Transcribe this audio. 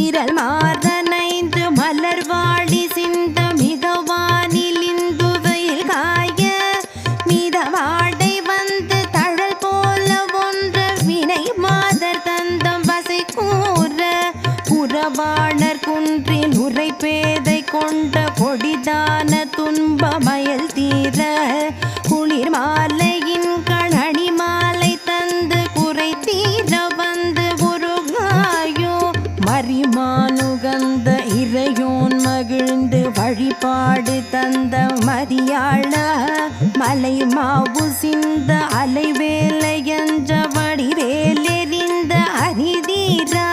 மீறல் மாதனைந்து மலர்வாடி சிந்த மிகவானில் இந்துவையில் காய மீதவாடை வந்து தழல் போல ஒன்ற வினை மாதர் தந்தம் வசை கூற புறவாணர் குன்றின் உரை பேதை கொண்ட கொடிதான துன்பமயல் தீர குளிர் மாலையின் கணனி மாலை தந்து குறை தீர வந்து உருகாயோ மரிமானுகந்த இறையோன் மகிழ்ந்து வழிபாடு தந்த மதியாள மலை மாவு சிந்த அலைவேலை என்ற வடிவேலெறிந்த அரிதீரா